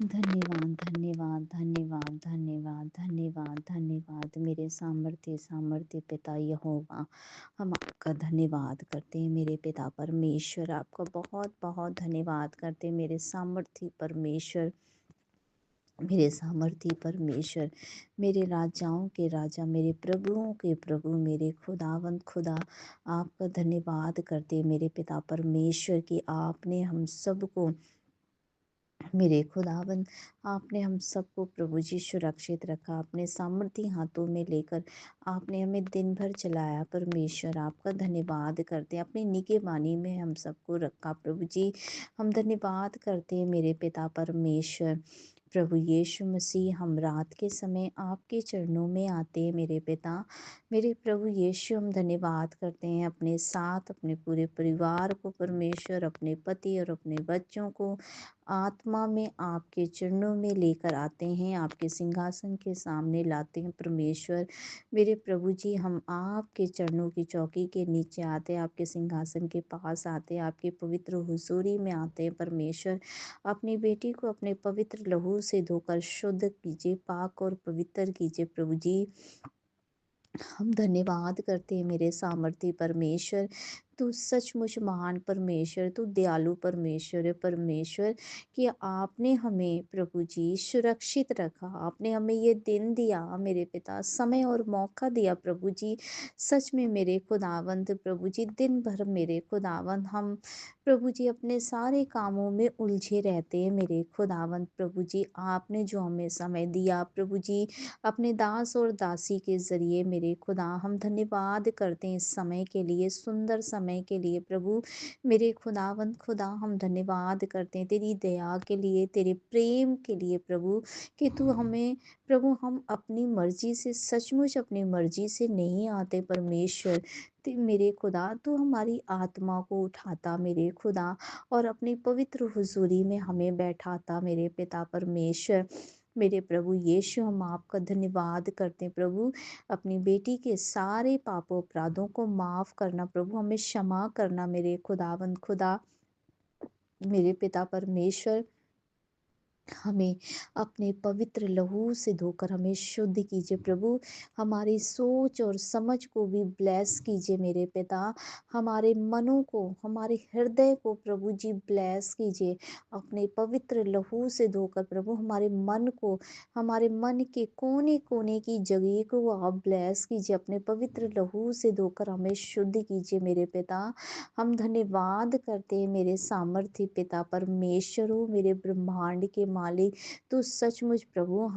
धन्यवाद, धन्यवाद, धन्यवाद, धन्यवाद, धन्यवाद, धन्यवाद मेरे सामर्थ्य सामर्थ्य पिता यहोवा, हम आपका धन्यवाद करते हैं मेरे पिता परमेश्वर, आपका बहुत-बहुत धन्यवाद करते हैं मेरे सामर्थ्य परमेश्वर, मेरे सामर्थी परमेश्वर, मेरे राजाओं के राजा, मेरे प्रभुओं के प्रभु, मेरे खुदावंद खुदा, आपका धन्यवाद करते हैं मेरे पिता परमेश्वर कि आपने हम सबको, मेरे खुदावंद, आपने हम सबको प्रभु जी सुरक्षित रखा, अपने सामर्थी हाथों में लेकर आपने हमें दिन भर चलाया परमेश्वर, आपका धन्यवाद करते हैं, अपनी निगहबानी में हम सबको रखा प्रभु जी, हम धन्यवाद करते हैं मेरे पिता परमेश्वर। प्रभु यीशु मसीह, हम रात के समय आपके चरणों में आते हैं मेरे पिता, मेरे प्रभु यीशु, हम धन्यवाद करते हैं अपने साथ अपने पूरे परिवार को परमेश्वर, अपने पति और अपने बच्चों को आत्मा में आपके चरणों में लेकर आते हैं, आपके सिंहासन के सामने लाते हैं परमेश्वर। मेरे प्रभु जी, हम आपके चरणों की चौकी के नीचे आते हैं, आपके सिंहासन के पास आते हैं, आपके पवित्र हुजूरी में आते हैं परमेश्वर। अपनी बेटी को अपने पवित्र लहू से धोकर शुद्ध कीजिए, पाक और पवित्र कीजिए प्रभु जी। हम धन्यवाद करते हैं मेरे सामर्थी परमेश्वर, तू सचमुच महान परमेश्वर, तू दयालु परमेश्वर है परमेश्वर, कि आपने हमें प्रभु जी सुरक्षित रखा, आपने हमें ये दिन दिया मेरे पिता, समय और मौका दिया प्रभु जी। सच में मेरे खुदावंद प्रभु जी, दिन भर मेरे खुदावंद हम प्रभु जी अपने सारे कामों में उलझे रहते हैं मेरे खुदावंद प्रभु जी, आपने जो हमें समय दिया प्रभु जी, अपने दास और दासी के ज़रिए मेरे खुदा, हम धन्यवाद करते हैं इस समय के लिए, सुंदर समय के लिए प्रभु। मेरे खुदावंद खुदा, हम धन्यवाद करते हैं तेरी दया के लिए, तेरे प्रेम के लिए प्रभु, कि तू हमें प्रभु, हम अपनी मर्ज़ी से, सचमुच अपनी मर्ज़ी से नहीं आते परमेश्वर। मेरे खुदा, तू हमारी आत्मा को उठाता मेरे खुदा, और अपनी पवित्र हुजूरी में हमें बैठाता मेरे पिता परमेश्वर। मेरे प्रभु यीशु, हम आपका धन्यवाद करते हैं प्रभु, अपनी बेटी के सारे पापों अपराधों को माफ़ करना प्रभु, हमें क्षमा करना मेरे खुदावंद खुदा, मेरे पिता परमेश्वर। हमें अपने पवित्र लहू से धोकर हमें शुद्ध कीजिए प्रभु, हमारी सोच और समझ को भी ब्लेस कीजिए मेरे पिता, हमारे मनों को, हमारे हृदय को प्रभु जी ब्लेस कीजिए, अपने पवित्र लहू से धोकर प्रभु हमारे मन को, हमारे मन के कोने कोने की जगह को आप ब्लेस कीजिए, अपने पवित्र लहू से धोकर हमें शुद्ध कीजिए मेरे पिता। हम धन्यवाद करते हैं मेरे सामर्थ्य पिता परमेश्वर हो, मेरे ब्रह्मांड के मालिक, तू सचमुच प्रभु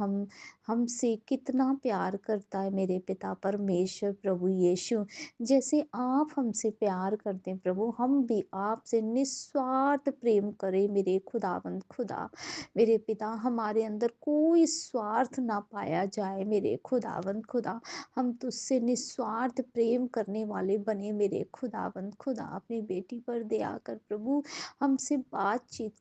हमसे कितना प्यार करता है मेरे पिता परमेश्वर प्रभु यीशु, जैसे आप हमसे प्यार करते हैं प्रभु, हम भी आपसे निस्वार्थ प्रेम करें मेरे खुदावंद खुदा। मेरे पिता, हमारे अंदर कोई स्वार्थ ना पाया जाए मेरे खुदावंद खुदा, हम तुझसे निस्वार्थ प्रेम करने वाले बने मेरे खुदावंद खुदा। अपनी बेटी पर दया कर प्रभु, हमसे बातचीत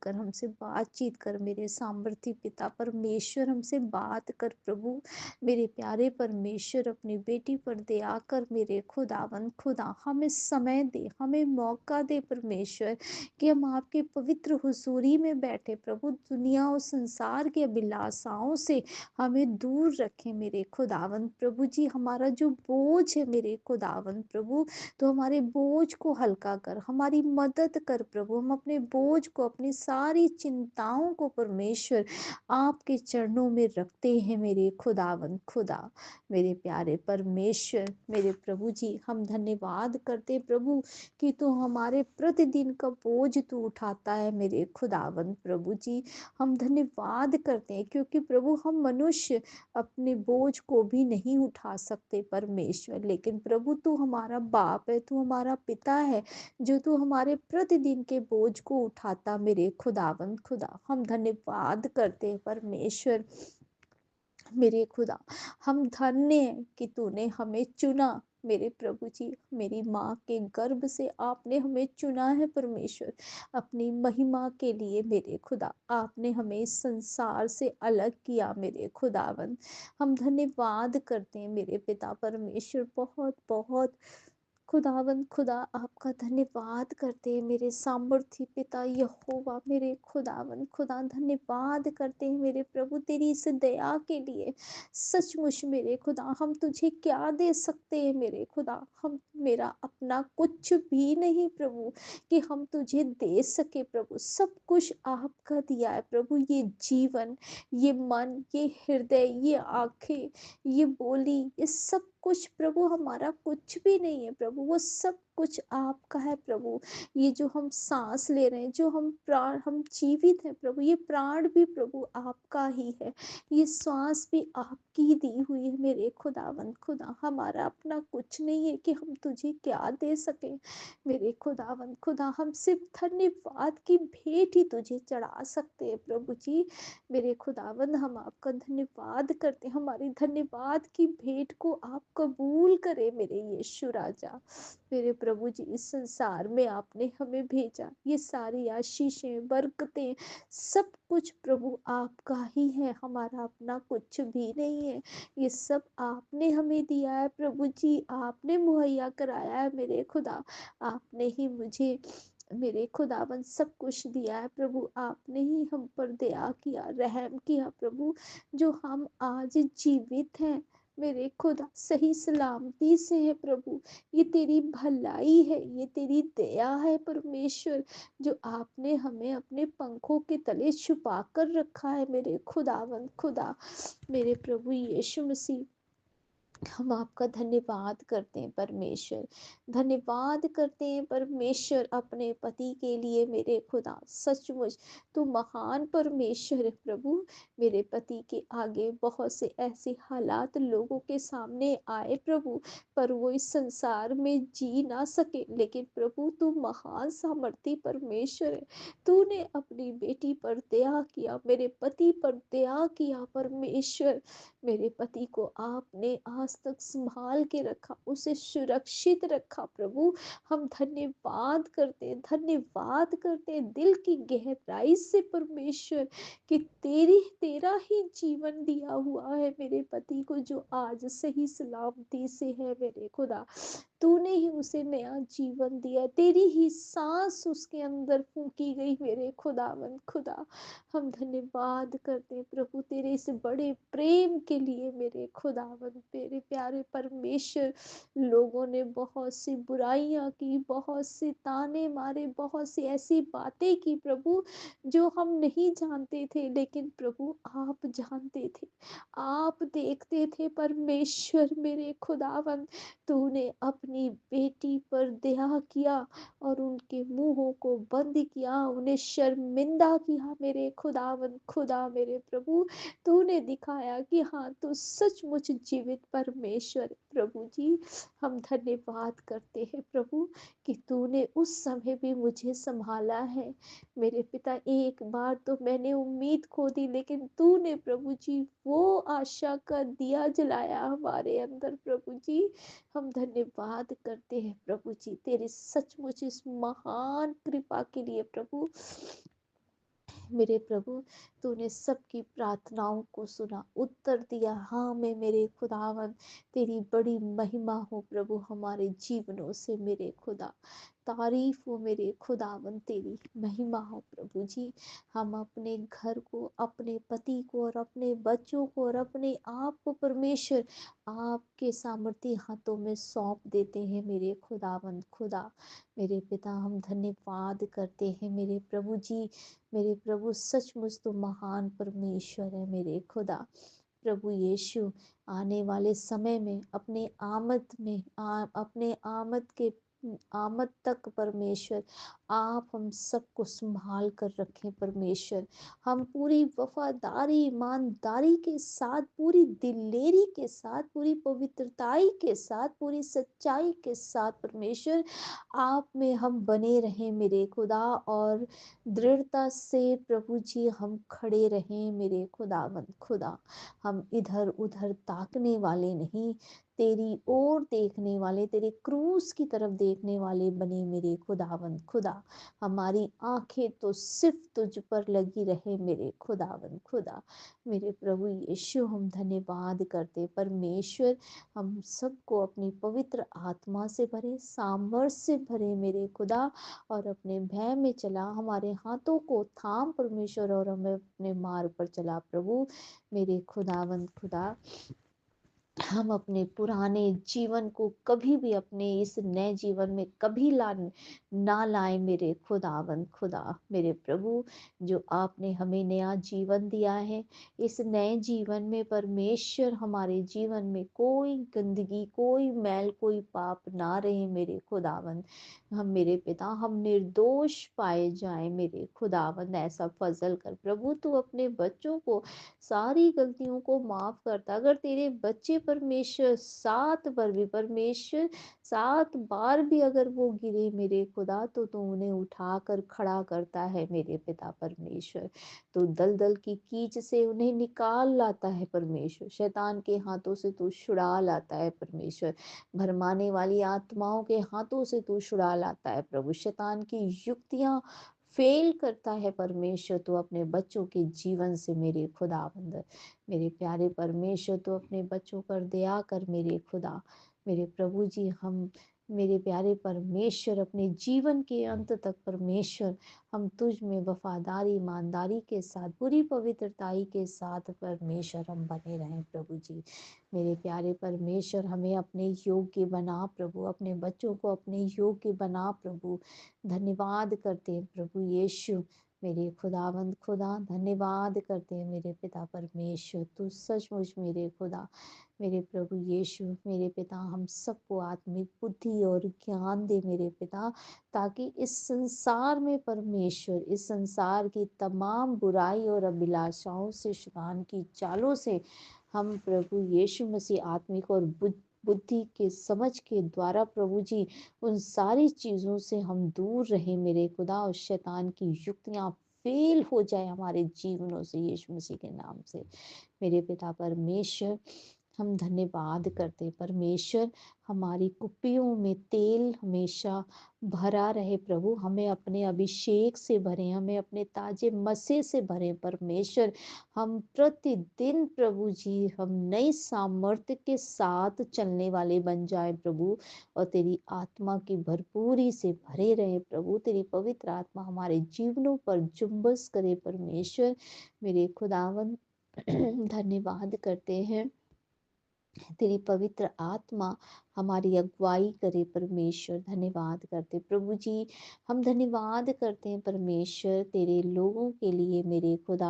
कर मेरे सामर्थी पिता परमेश्वर, हमसे बात कर प्रभु, मेरे प्यारे परमेश्वर, अपनी बेटी पर दया कर मेरे खुदावंद खुदा, हमें समय दे, हमें मौका दे परमेश्वर, कि हम आपके पवित्र हुजूरी में बैठे प्रभु, दुनिया और संसार की अभिलाषाओं से हमें दूर रखें मेरे खुदावंद प्रभु जी। हमारा जो बोझ है मेरे खुदावंद प्रभु, तो हमारे बोझ को हल्का कर, हमारी मदद कर प्रभु, हम अपने बोझ को, अपनी सारी चिंताओं को परमेश्वर आपके चरणों में रखते हैं मेरे खुदावंद खुदा। मेरे प्यारे परमेश्वर, मेरे प्रभु जी, हम धन्यवाद करते प्रभु, कि तू हमारे प्रतिदिन का बोझ तू उठाता है मेरे खुदावंद प्रभु जी। हम धन्यवाद करते हैं, क्योंकि प्रभु हम मनुष्य अपने बोझ को भी नहीं उठा सकते परमेश्वर, लेकिन प्रभु तू हमारा बाप है, तू हमारा पिता है, जो तू हमारे प्रतिदिन के बोझ को उठाता मेरे खुदावंद खुदा। हम धन्यवाद करते हैं परमेश्वर, मेरे खुदा, हम धन्य हैं कि तूने हमें चुना मेरे प्रभु जी, मेरी माँ के गर्भ से आपने हमें चुना है परमेश्वर, अपनी महिमा के लिए मेरे खुदा, आपने हमें इस संसार से अलग किया मेरे खुदावन। हम धन्यवाद करते हैं मेरे पिता परमेश्वर, बहुत बहुत खुदावंद खुदा आपका धन्यवाद करते हैं मेरे सामर्थी पिता यहोवा, मेरे खुदावंद खुदा धन्यवाद करते हैं मेरे प्रभु तेरी इस दया के लिए। सचमुच मेरे खुदा हम तुझे क्या दे सकते हैं मेरे खुदा, हम मेरा अपना कुछ भी नहीं प्रभु कि हम तुझे दे सके प्रभु, सब कुछ आपका दिया है प्रभु। ये जीवन, ये मन, ये हृदय, ये आंखें, ये बोली, ये सब कुछ प्रभु हमारा कुछ भी नहीं है प्रभु, वो सब कुछ आपका है प्रभु। ये जो हम सांस ले रहे हैं, जो हम प्राण, हम जीवित हैं प्रभु, ये प्राण भी प्रभु आपका ही है, ये श्वास भी आपकी दी हुई है मेरे खुदावंद खुदा। हमारा अपना कुछ नहीं है कि हम तुझे क्या दे सके मेरे खुदावंद खुदा, हम सिर्फ धन्यवाद की भेंट ही तुझे चढ़ा सकते हैं प्रभु जी। मेरे खुदावंद हम आपका धन्यवाद करते हैं, हमारी धन्यवाद की भेंट को आप कबूल करें मेरे यीशु राजा। मेरे प्रभु जी, इस संसार में आपने हमें भेजा, ये सारी आशीषें, बरकतें, सब कुछ प्रभु आपका ही है, हमारा अपना कुछ भी नहीं है। ये सब आपने हमें दिया है प्रभु जी, आपने मुहैया कराया है मेरे खुदा। आपने ही मुझे मेरे खुदावन सब कुछ दिया है प्रभु, आपने ही हम पर दया किया, रहम किया प्रभु, जो हम आज जीवित हैं मेरे खुदा, सही सलामती से है प्रभु। ये तेरी भलाई है, ये तेरी दया है परमेश्वर, जो आपने हमें अपने पंखों के तले छुपा कर रखा है मेरे खुदावन खुदा। मेरे प्रभु यीशु मसीह, हम आपका धन्यवाद करते हैं परमेश्वर, धन्यवाद करते हैं परमेश्वर अपने पति के लिए मेरे खुदा। सचमुच तू महान परमेश्वर है प्रभु। मेरे पति के आगे बहुत से ऐसे हालात लोगों के सामने आए प्रभु, पर वो इस संसार में जी ना सके, लेकिन प्रभु तू महान सामर्थी परमेश्वर है। तूने अपनी बेटी पर दया किया, मेरे पति पर दया किया परमेश्वर। मेरे पति को आपने आज तक संभाल के रखा, उसे सुरक्षित रखा प्रभु। हम धन्यवाद करते दिल की गहराई से परमेश्वर, कि तेरा ही जीवन दिया हुआ है मेरे पति को, जो आज सही सलामती से है मेरे खुदा। तूने ही उसे नया जीवन दिया, तेरी ही सांस उसके अंदर फूंकी गई मेरे खुदावंद खुदा। हम धन्यवाद करते हैं प्रभु तेरे इस बड़े प्रेम के लिए मेरे खुदावंद मेरे प्यारे परमेश्वर। लोगों ने बहुत सी बुराइयां की, बहुत से ताने मारे, बहुत सी ऐसी बातें की प्रभु, जो हम नहीं जानते थे, लेकिन प्रभु आप जानते थे, आप देखते थे परमेश्वर मेरे खुदावंद। तूने अपनी बेटी पर दया किया और उनके मुंहों को बंद किया, उन्हें शर्मिंदा किया मेरे खुदावंद खुदा। मेरे प्रभु तूने दिखाया कि हाँ तू सचमुच जीवित परमेश्वर है। प्रभु जी, हम धन्यवाद करते हैं प्रभु, कि तूने उस समय भी मुझे संभाला है मेरे पिता। एक बार तो मैंने उम्मीद खो दी, लेकिन तूने प्रभु जी वो आशा का दिया जलाया हमारे अंदर प्रभु जी। हम धन्यवाद करते हैं प्रभु जी तेरी सचमुच इस महान कृपा के लिए प्रभु। मेरे प्रभु तूने सबकी प्रार्थनाओं को सुना, उत्तर दिया। हाँ मैं मेरे खुदावन, तेरी बड़ी महिमा हो प्रभु हमारे जीवनों से मेरे खुदा। तारीफ हो मेरे खुदावन, तेरी महिमा हो प्रभु जी। हम अपने घर को, अपने पति को और अपने बच्चों को और अपने आप को परमेश्वर आपके सामर्थी हाथों में सौंप देते हैं मेरे खुदावन खुदा। मेरे पिता हम धन्यवाद करते हैं मेरे प्रभु जी। मेरे प्रभु सचमुच तो महान परमेश्वर है मेरे खुदा। प्रभु यीशु आने वाले समय में अपने अपने आमद तक परमेश्वर आप हम सबको संभाल कर रखें परमेश्वर। हम पूरी वफादारी, ईमानदारी के साथ, पूरी दिलेरी के साथ, पूरी पवित्रताई के साथ, पूरी सच्चाई के साथ परमेश्वर आप में हम बने रहें मेरे खुदा, और दृढ़ता से प्रभु जी हम खड़े रहें मेरे खुदावंद खुदा। हम इधर उधर ताकने वाले नहीं, तेरी ओर देखने वाले, तेरे क्रूस की तरफ देखने वाले बने मेरे खुदावंद खुदा। हमारी आंखें तो सिर्फ तुझ पर लगी रहे मेरे खुदावंद खुदा। मेरे प्रभु यीशु, हम धन्यवाद करते परमेश्वर, हम सबको अपनी पवित्र आत्मा से भरे, सामर्थ्य से भरे मेरे खुदा, और अपने भय में चला, हमारे हाथों को थाम परमेश्वर, और हमें अपने मार्ग पर चला प्रभु मेरे खुदावंद खुदा। हम अपने पुराने जीवन को कभी भी अपने इस नए जीवन में कभी ना लाए मेरे खुदावंद खुदा। मेरे प्रभु, जो आपने हमें नया जीवन दिया है, इस नए जीवन में परमेश्वर हमारे जीवन में कोई गंदगी, कोई मैल, कोई पाप ना रहे मेरे खुदावंद। हम मेरे पिता, हम निर्दोष पाए जाएं मेरे खुदावंद, ऐसा फजल कर प्रभु। तू अपने बच्चों को सारी गलतियों को माफ करता। अगर तेरे बच्चे परमेश्वर 7 बार भी, परमेश्वर 7 बार भी अगर वो गिरे मेरे खुदा, तो तू उन्हें उठाकर खड़ा करता है मेरे पिता परमेश्वर। तो दलदल की कीच से उन्हें निकाल लाता है परमेश्वर, शैतान के हाथों से तू छुड़ा लाता है परमेश्वर, भरमाने वाली आत्माओं के हाथों से तू छुड़ा लाता है प्रभु, शैतान की युक्तियां फेल करता है परमेश्वर। तो अपने बच्चों के जीवन से मेरे खुदावंद, मेरे प्यारे परमेश्वर, तो अपने बच्चों पर दया कर मेरे खुदा। मेरे प्रभु जी, हम मेरे प्यारे परमेश्वर अपने जीवन के अंत तक परमेश्वर, हम तुझ में वफादारी, ईमानदारी के साथ, पूरी पवित्रताई के साथ परमेश्वर हम बने रहें प्रभु जी। मेरे प्यारे परमेश्वर, हमें अपने योग्य बना प्रभु, अपने बच्चों को अपने योग्य बना प्रभु। धन्यवाद करते हैं प्रभु यीशु, मेरे खुदावंद खुदा, धन्यवाद करते हैं मेरे पिता परमेश्वर। तू सचमुच मेरे खुदा, मेरे प्रभु यीशु, मेरे पिता, हम सबको आत्मिक बुद्धि और ज्ञान दे मेरे पिता, ताकि इस संसार में परमेश्वर, इस संसार की तमाम बुराई और अभिलाषाओं से, शैतान की चालों से हम प्रभु यीशु मसीह आत्मिक और बुद्धि के समझ के द्वारा प्रभु जी, उन सारी चीज़ों से हम दूर रहें मेरे खुदा, और शैतान की युक्तियां फेल हो जाए हमारे जीवनों से यीशु मसीह के नाम से। मेरे पिता परमेश्वर, हम धन्यवाद करते परमेश्वर, हमारी कुप्पियों में तेल हमेशा भरा रहे प्रभु, हमें अपने अभिषेक से भरे, हमें अपने ताजे मसे से भरे परमेश्वर। हम प्रतिदिन प्रभु जी, हम नई सामर्थ्य के साथ चलने वाले बन जाए प्रभु, और तेरी आत्मा की भरपूरी से भरे रहे प्रभु, तेरी पवित्र आत्मा हमारे जीवनों पर जुम्बस करे परमेश्वर। मेरे खुदावन धन्यवाद करते हैं, तेरी पवित्र आत्मा हमारी अगुवाई करे परमेश्वर। धन्यवाद करते प्रभु जी, हम धन्यवाद करते हैं परमेश्वर तेरे लोगों के लिए मेरे खुदा।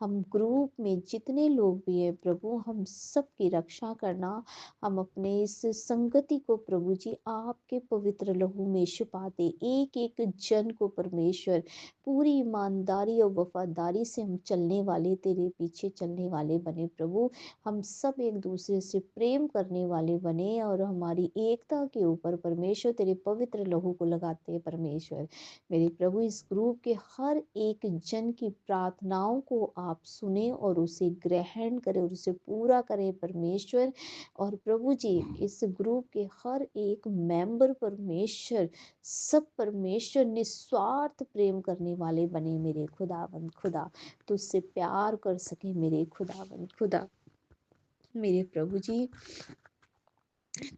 हम ग्रुप में जितने लोग भी हैं प्रभु, हम सब की रक्षा करना, हम अपने इस संगति को प्रभु जी आपके पवित्र लहू में छुपाते, एक एक जन को परमेश्वर पूरी ईमानदारी और वफादारी से हम चलने वाले, तेरे पीछे चलने वाले बने प्रभु। हम सब एक दूसरे से प्रेम करने वाले बने, और हमारी एकता के ऊपर परमेश्वर तेरे पवित्र लहू को लगाते हैं परमेश्वर। मेरे प्रभु, इस ग्रुप के हर एक जन की प्रार्थनाओं को आप सुने और उसे ग्रहण करें और उसे पूरा करें परमेश्वर। और प्रभु जी, इस ग्रुप के हर एक मेंबर परमेश्वर, सब परमेश्वर निस्वार्थ प्रेम करने वाले बने मेरे खुदावंद खुदा, तुझसे प्यार कर सके मेरे खुदावंद खुदा। मेरे प्रभु जी,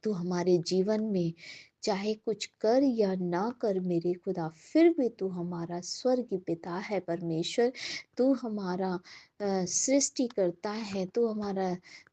तू हमारे जीवन में चाहे कुछ कर या ना कर मेरे खुदा, फिर भी तू हमारा स्वर्ग पिता है परमेश्वर। तू हमारा सृष्टि करता है,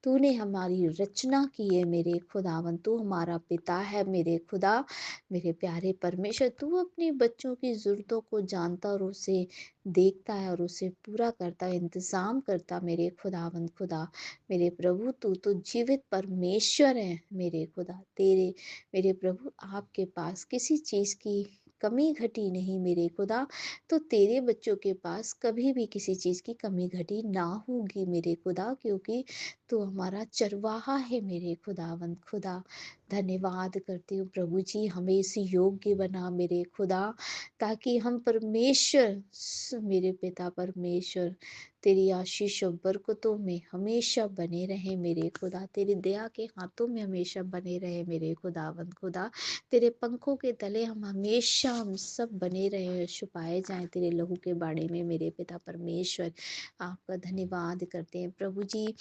तूने हमारी रचना की है मेरे खुदावन, तू हमारा पिता है मेरे खुदा। मेरे प्यारे परमेश्वर, तू अपने बच्चों की ज़रूरतों को जानता और उसे देखता है और उसे पूरा करता है, इंतज़ाम करता मेरे खुदावंद खुदा। मेरे प्रभु, तू तो जीवित परमेश्वर है मेरे खुदा। मेरे प्रभु, आपके पास किसी चीज़ की कमी घटी नहीं मेरे खुदा, तो तेरे बच्चों के पास कभी भी किसी चीज़ की कमी घटी ना होगी मेरे खुदा, क्योंकि तू हमारा चरवाहा है मेरे खुदावंद खुदा। धन्यवाद करती हूँ प्रभु जी, हमें इस योग्य बना मेरे खुदा, ताकि हम परमेश्वर मेरे पिता परमेश्वर तेरी आशीष और बरकतों में हमेशा बने रहें मेरे खुदा, तेरी दया के हाथों में हमेशा बने रहे मेरे खुदावंद खुदा, तेरे पंखों के तले हम सब बने रहे, छुपाए जाएं तेरे लहू के बाड़े में मेरे पिता परमेश्वर। आपका धन्यवाद करते हैं प्रभु जी,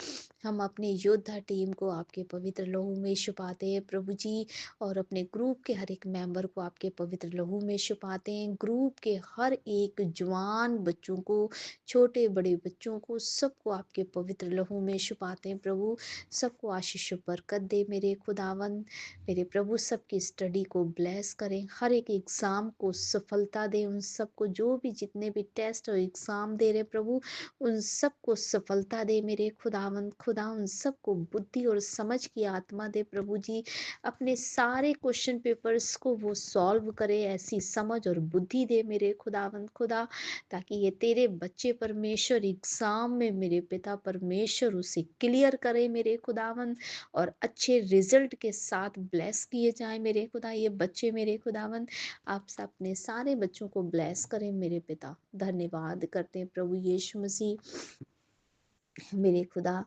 हम अपने योद्धा टीम को आपके पवित्र लहू में छुपाते हैं प्रभु जी, और अपने ग्रुप के हर एक मेंबर को आपके पवित्र लहू में छुपाते हैं। ग्रुप के हर एक जवान बच्चों को, छोटे बड़े बच्चों को, सबको आपके पवित्र लहू में छुपाते हैं प्रभु। सबको आशीष और बरकत दे मेरे खुदावंद, मेरे प्रभु सबकी स्टडी को ब्लेस करें, हर एक एग्ज़ाम को सफलता दें, उन सबको जो भी जितने भी टेस्ट और एग्ज़ाम दे रहे प्रभु, उन सबको सफलता दे मेरे खुदावंद खुदा, उन सबको बुद्धि और समझ की आत्मा दे प्रभु जी, अपने सारे क्वेश्चन पेपर्स को वो सॉल्व करे, ऐसी समझ और बुद्धि दे मेरे खुदावंद खुदा, ताकि ये तेरे बच्चे परमेश्वर एग्जाम में मेरे पिता परमेश्वर उसे क्लियर करे मेरे खुदावंद, और अच्छे रिजल्ट के साथ ब्लेस किए जाए मेरे खुदा ये बच्चे मेरे खुदावंद। आप सब अपने सारे बच्चों को ब्लेस करें मेरे पिता। धन्यवाद करते हैं प्रभु यीशु मसीह, मेरे खुदा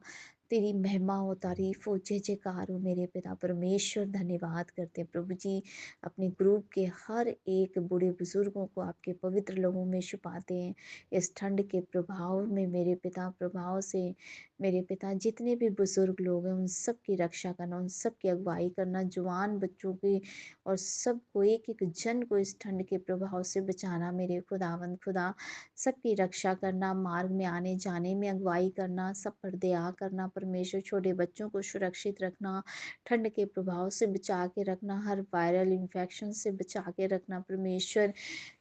तेरी महिमा हो, तारीफ हो, जय जयकार हो मेरे पिता परमेश्वर। धन्यवाद करते हैं प्रभु जी, अपने ग्रुप के हर एक बूढ़े बुजुर्गों को आपके पवित्र लहू में छुपाते हैं। इस ठंड के प्रभाव में मेरे पिता प्रभाव से मेरे पिता जितने भी बुजुर्ग लोग हैं उन सब की रक्षा करना, उन सब की अगुवाई करना, जवान बच्चों की और सबको एक एक जन को इस ठंड के प्रभाव से बचाना मेरे खुदावंद खुदा, सबकी रक्षा करना, मार्ग में आने जाने में अगुवाई करना, सब पर दया करना परमेश्वर, छोटे बच्चों को सुरक्षित रखना, ठंड के प्रभाव से बचा के रखना, हर वायरल इन्फेक्शन से बचा के रखना परमेश्वर।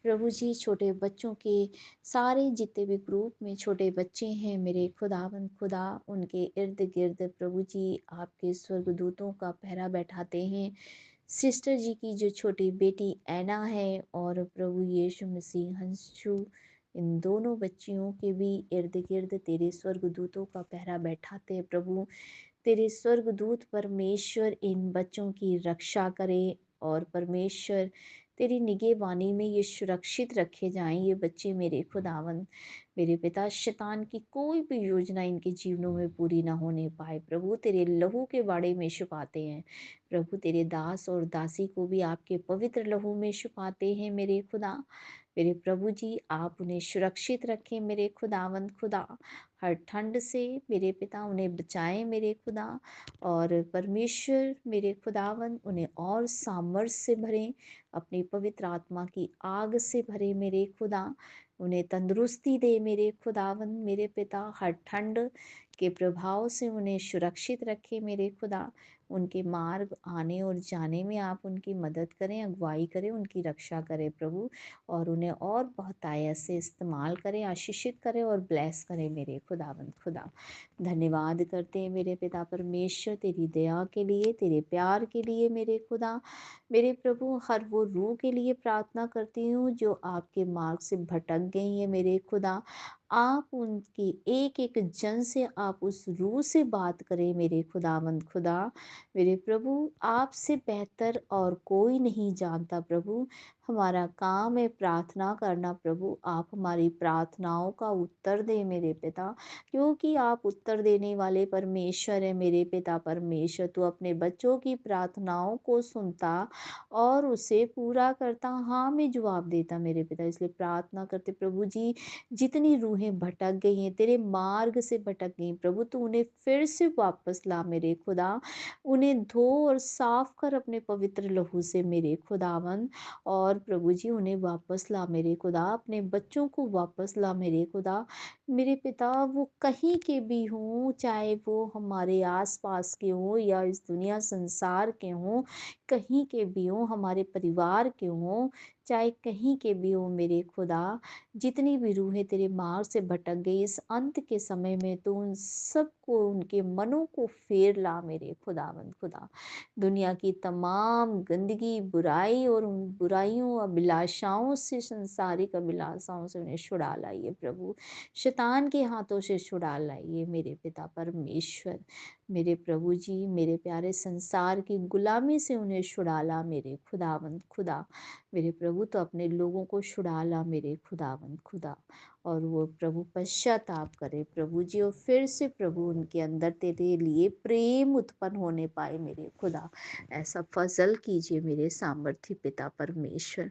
प्रभु जी छोटे बच्चों के सारे जितने भी ग्रुप में छोटे बच्चे हैं मेरे खुदावंद खुदा, उनके इर्द गिर्द प्रभु जी आपके स्वर्गदूतों का पहरा बैठाते हैं। सिस्टर जी की जो छोटी बेटी ऐना है और प्रभु यीशु मसीह हंसू, इन दोनों बच्चियों के भी इर्द गिर्द तेरे स्वर्गदूतों का पहरा बैठाते हैं प्रभु। तेरे स्वर्गदूत परमेश्वर इन बच्चों की रक्षा करे, और परमेश्वर तेरी निगहबानी में ये सुरक्षित रखे जाएं ये बच्चे मेरे खुदावंद। मेरे पिता शैतान की कोई भी योजना इनके जीवनों में पूरी ना होने पाए प्रभु, तेरे लहू के बाड़े में छुपाते हैं प्रभु, तेरे दास और दासी को भी आपके पवित्र लहू में छुपाते हैं मेरे खुदा। मेरे प्रभु जी आप उन्हें सुरक्षित रखें मेरे खुदावंद खुदा, हर ठंड से मेरे पिता उन्हें बचाएं मेरे खुदा, और परमेश्वर मेरे खुदावंद उन्हें और सामर्थ से भरें, अपनी पवित्र आत्मा की आग से भरे मेरे खुदा, उन्हें तंदुरुस्ती दे मेरे खुदावंद मेरे पिता, हर ठंड के प्रभाव से उन्हें सुरक्षित रखे मेरे खुदा, उनके मार्ग आने और जाने में आप उनकी मदद करें, अगुवाई करें, उनकी रक्षा करें प्रभु, और उन्हें और बहुत आया से इस्तेमाल करें, आशीषित करें और ब्लेस करें मेरे खुदावंद खुदा। धन्यवाद करते हैं मेरे पिता परमेश्वर तेरी दया के लिए, तेरे प्यार के लिए मेरे खुदा। मेरे प्रभु हर वो रूह के लिए प्रार्थना करती हूँ जो आपके मार्ग से भटक गई है मेरे खुदा, आप उनकी एक एक जन से आप उस रूह से बात करें मेरे खुदावंद खुदा। मेरे प्रभु आपसे बेहतर और कोई नहीं जानता प्रभु, हमारा काम है प्रार्थना करना प्रभु, आप हमारी प्रार्थनाओं का उत्तर दें मेरे पिता, क्योंकि आप उत्तर देने वाले परमेश्वर है मेरे पिता परमेश्वर। तू अपने बच्चों की प्रार्थनाओं को सुनता और उसे पूरा करता, हाँ मैं जवाब देता मेरे पिता। इसलिए प्रार्थना करते प्रभु जी, जितनी रूहें भटक गई हैं तेरे मार्ग से भटक गई प्रभु, तू उन्हें फिर से वापस ला मेरे खुदा, उन्हें धो और साफ कर अपने पवित्र लहू से मेरे खुदावन, और प्रभु जी उन्हें वापस ला मेरे खुदा, अपने बच्चों को वापस ला मेरे खुदा। मेरे पिता वो कहीं के भी हों, चाहे वो हमारे आसपास के हों या इस दुनिया संसार के हों, कहीं के भी हों, हमारे परिवार के हों, चाहे कहीं के भी हों मेरे खुदा, जितनी भी रूहें तेरे मार्ग से भटक गई इस अंत के समय में, तो उन सबको उनके मनों को फेर ला मेरे खुदावंद खुदा। दुनिया की तमाम गंदगी, बुराई और उन बुराइयों, अभिलाषाओं से, संसारिक अभिलाषाओं से उन्हें छुड़ा लाइए प्रभु, शैतान के हाथों से छुड़ा लाइए मेरे पिता परमेश्वर। मेरे प्रभु जी, मेरे प्यारे संसार की गुलामी से उन्हें छुड़ा ला मेरे खुदावंद खुदा। मेरे प्रभु तो अपने लोगों को छुड़ा ला मेरे खुदावंद खुदा। और वो प्रभु पश्चाताप करे प्रभु जी, और फिर से प्रभु उनके अंदर तेरे लिए प्रेम उत्पन्न होने पाए मेरे खुदा। ऐसा फजल कीजिए मेरे सामर्थ्य पिता परमेश्वर।